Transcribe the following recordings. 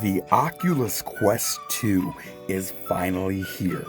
The Oculus Quest 2 is finally here.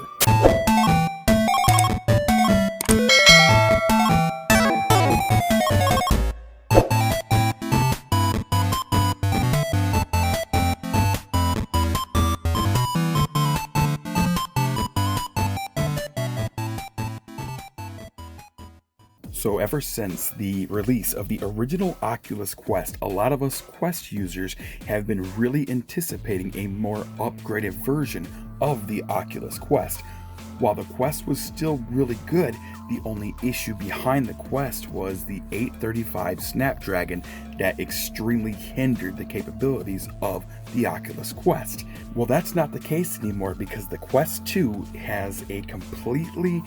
So ever since the release of the original Oculus Quest, a lot of us Quest users have been really anticipating a more upgraded version of the Oculus Quest. While the Quest was still really good, the only issue behind the Quest was the 835 Snapdragon that extremely hindered the capabilities of the Oculus Quest. Well, that's not the case anymore because the Quest 2 has a completely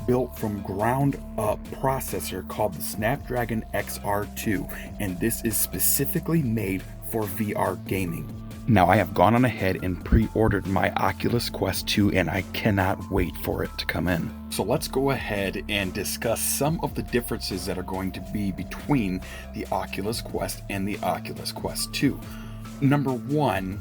built from ground up processor called the Snapdragon XR2, and this is specifically made for VR gaming. Now, I have gone on ahead and pre-ordered my Oculus Quest 2 and I cannot wait for it to come in. So let's go ahead and discuss some of the differences that are going to be between the Oculus Quest and the Oculus Quest 2. Number one,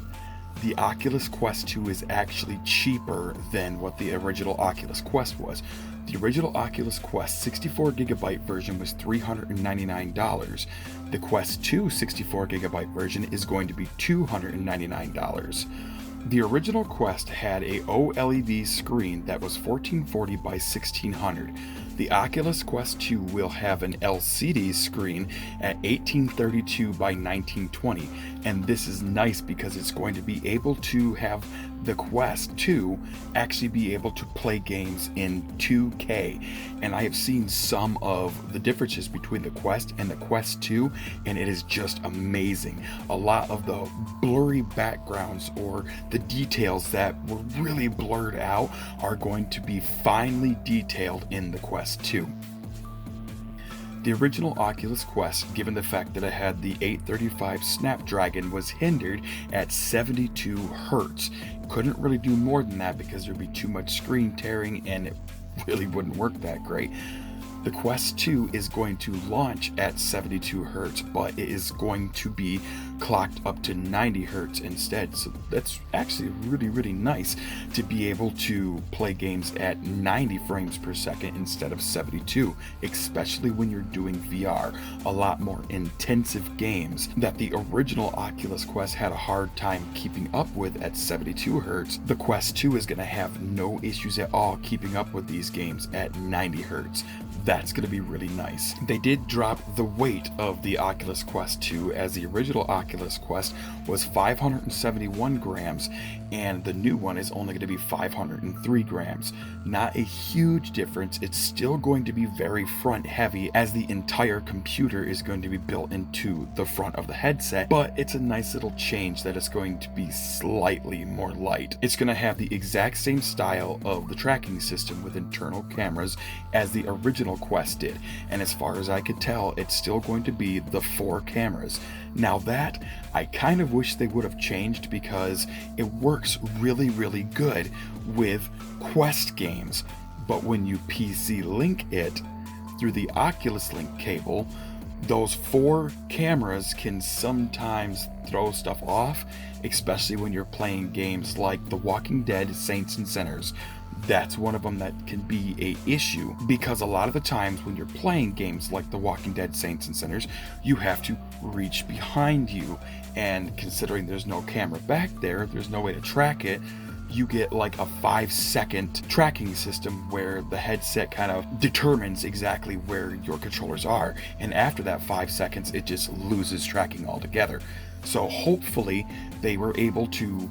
the Oculus Quest 2 is actually cheaper than what the original Oculus Quest was. The original Oculus Quest 64GB version was $399. The Quest 2 64GB version is going to be $299. The original Quest had a OLED screen that was 1440 by 1600. The Oculus Quest 2 will have an LCD screen at 1832 by 1920, and this is nice because it's going to be able to have the Quest 2 actually be able to play games in 2K. And I have seen some of the differences between the Quest and the Quest 2, and it is just amazing. A lot of the blurry backgrounds or the details that were really blurred out are going to be finely detailed in the Quest 2. The original Oculus Quest, given the fact that it had the 835 Snapdragon, was hindered at 72 Hz. Couldn't really do more than that because there'd be too much screen tearing and it really wouldn't work that great. The Quest 2 is going to launch at 72 Hz, but it is going to be clocked up to 90 Hz instead. So that's actually really nice to be able to play games at 90 frames per second instead of 72, especially when you're doing VR. A lot more intensive games that the original Oculus Quest had a hard time keeping up with at 72 Hz. The Quest 2 is going to have no issues at all keeping up with these games at 90 Hz. That's going to be really nice. They did drop the weight of the Oculus Quest 2, as the original Oculus Quest was 571 grams and the new one is only going to be 503 grams. Not a huge difference. It's still going to be very front heavy as the entire computer is going to be built into the front of the headset, but it's a nice little change that it's going to be slightly more light. It's going to have the exact same style of the tracking system with internal cameras as the original Quest did, and as far as I could tell, it's still going to be the 4 cameras. Now that, I kind of wish they would have changed because it works really good with Quest games, but when you PC link it through the Oculus Link cable, those 4 cameras can sometimes throw stuff off, especially when you're playing games like The Walking Dead Saints and Sinners. That's one of them that can be a issue because a lot of the times when you're playing games like The Walking Dead Saints and Sinners, you have to reach behind you, and considering there's no camera back there, there's no way to track it, you get like a 5-second tracking system where the headset kind of determines exactly where your controllers are, and after that 5 seconds it just loses tracking altogether. So hopefully they were able to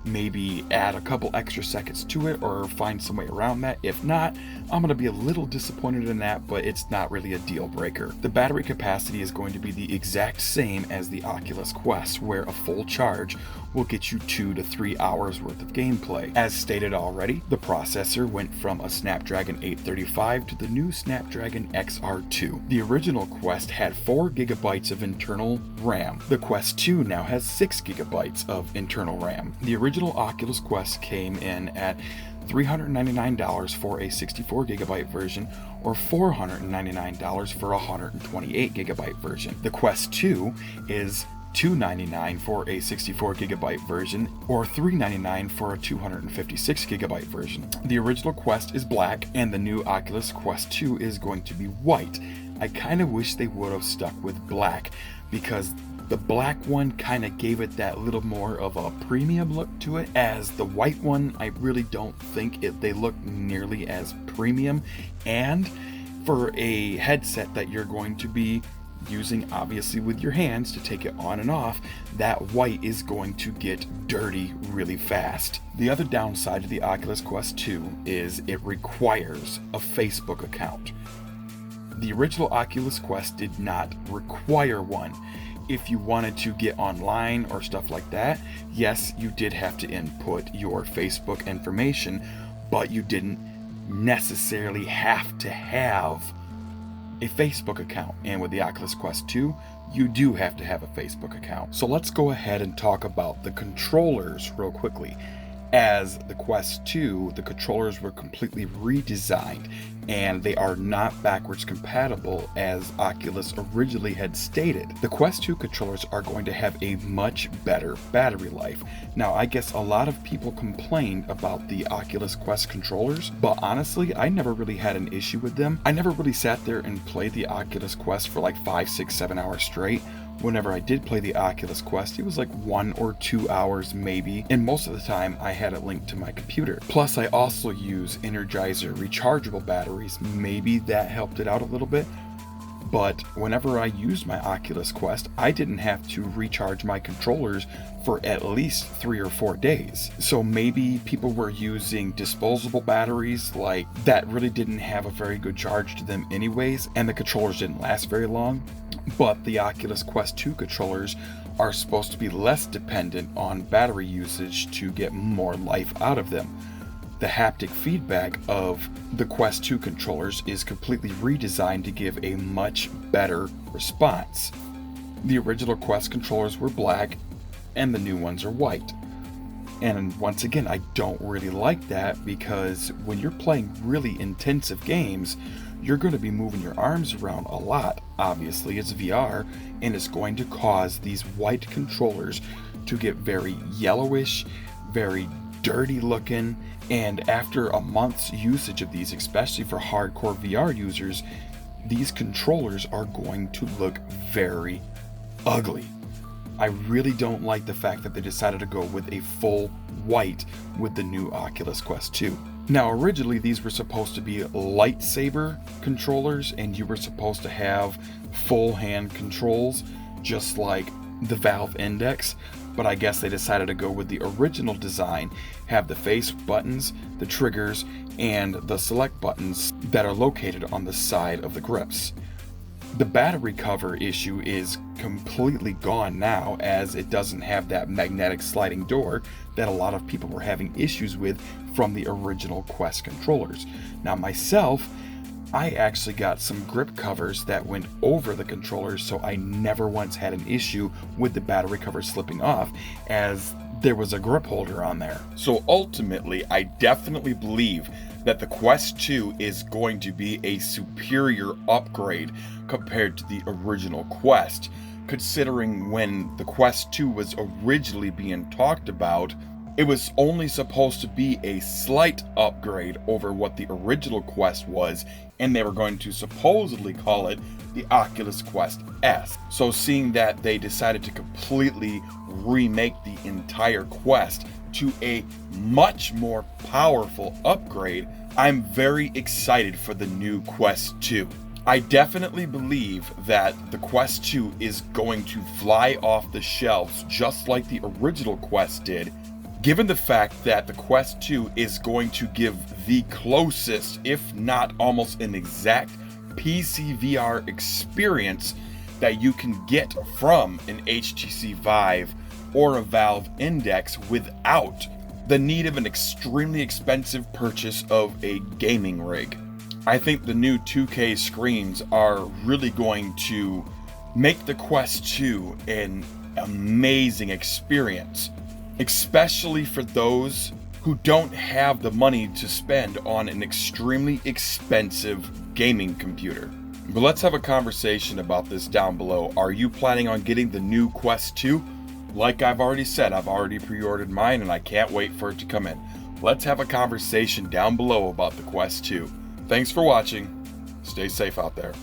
maybe add a couple extra seconds to it or find some way around that. If not, I'm going to be a little disappointed in that, but it's not really a deal breaker. The battery capacity is going to be the exact same as the Oculus Quest, where a full charge will get you 2 to 3 hours worth of gameplay. As stated already, the processor went from a Snapdragon 835 to the new Snapdragon XR2. The original Quest had 4 GB of internal RAM. The Quest 2 now has 6 GB of internal RAM. The original Oculus Quest came in at $399 for a 64GB version or $499 for a 128GB version. The Quest 2 is $299 for a 64GB version, or $399 for a 256GB version. The original Quest is black, and the new Oculus Quest 2 is going to be white. I kind of wish they would have stuck with black, because the black one kind of gave it that little more of a premium look to it, as the white one, I really don't think they look nearly as premium. And for a headset that you're going to be using obviously with your hands to take it on and off, that white is going to get dirty really fast. The other downside to the Oculus Quest 2 is it requires a Facebook account. The original Oculus Quest did not require one. If you wanted to get online or stuff like that, yes, you did have to input your Facebook information, but you didn't necessarily have to have a Facebook account. And with the Oculus Quest 2, you do have to have a Facebook account. So let's go ahead and talk about the controllers real quickly. As the Quest 2, the controllers were completely redesigned, and they are not backwards compatible as Oculus originally had stated. The Quest 2 controllers are going to have a much better battery life. Now, I guess a lot of people complained about the Oculus Quest controllers, but honestly, I never really had an issue with them. I never really sat there and played the Oculus Quest for like 5, 6, 7 hours straight. Whenever I did play the Oculus Quest, it was like 1 or 2 hours maybe, and most of the time I had it linked to my computer. Plus, I also use Energizer rechargeable batteries. Maybe that helped it out a little bit, but whenever I used my Oculus Quest, I didn't have to recharge my controllers for at least 3 or 4 days. So maybe people were using disposable batteries like that really didn't have a very good charge to them anyways, and the controllers didn't last very long. But the Oculus Quest 2 controllers are supposed to be less dependent on battery usage to get more life out of them. The haptic feedback of the Quest 2 controllers is completely redesigned to give a much better response. The original Quest controllers were black, and the new ones are white. And once again, I don't really like that, because when you're playing really intensive games, you're going to be moving your arms around a lot. Obviously, it's VR, and it's going to cause these white controllers to get very yellowish, very dirty looking, and after a month's usage of these, especially for hardcore VR users, these controllers are going to look very ugly. I really don't like the fact that they decided to go with a full white with the new Oculus Quest 2. Now, originally these were supposed to be lightsaber controllers, and you were supposed to have full hand controls, just like the Valve Index, but I guess they decided to go with the original design, have the face buttons, the triggers, and the select buttons that are located on the side of the grips. The battery cover issue is completely gone now, as it doesn't have that magnetic sliding door that a lot of people were having issues with from the original Quest controllers. Now myself, I actually got some grip covers that went over the controllers, so I never once had an issue with the battery cover slipping off, as there was a grip holder on there. So ultimately, I definitely believe that the Quest 2 is going to be a superior upgrade compared to the original Quest, considering when the Quest 2 was originally being talked about, it was only supposed to be a slight upgrade over what the original Quest was, and they were going to supposedly call it the Oculus Quest S. So seeing that they decided to completely remake the entire Quest to a much more powerful upgrade, I'm very excited for the new Quest 2. I definitely believe that the Quest 2 is going to fly off the shelves just like the original Quest did, given the fact that the Quest 2 is going to give the closest, if not almost an exact, PC VR experience that you can get from an HTC Vive or a Valve Index without the need of an extremely expensive purchase of a gaming rig. I think the new 2K screens are really going to make the Quest 2 an amazing experience, especially for those who don't have the money to spend on an extremely expensive gaming computer. But let's have a conversation about this down below. Are you planning on getting the new Quest 2? Like I've already said, I've already pre-ordered mine and I can't wait for it to come in. Let's have a conversation down below about the Quest 2. Thanks for watching. Stay safe out there.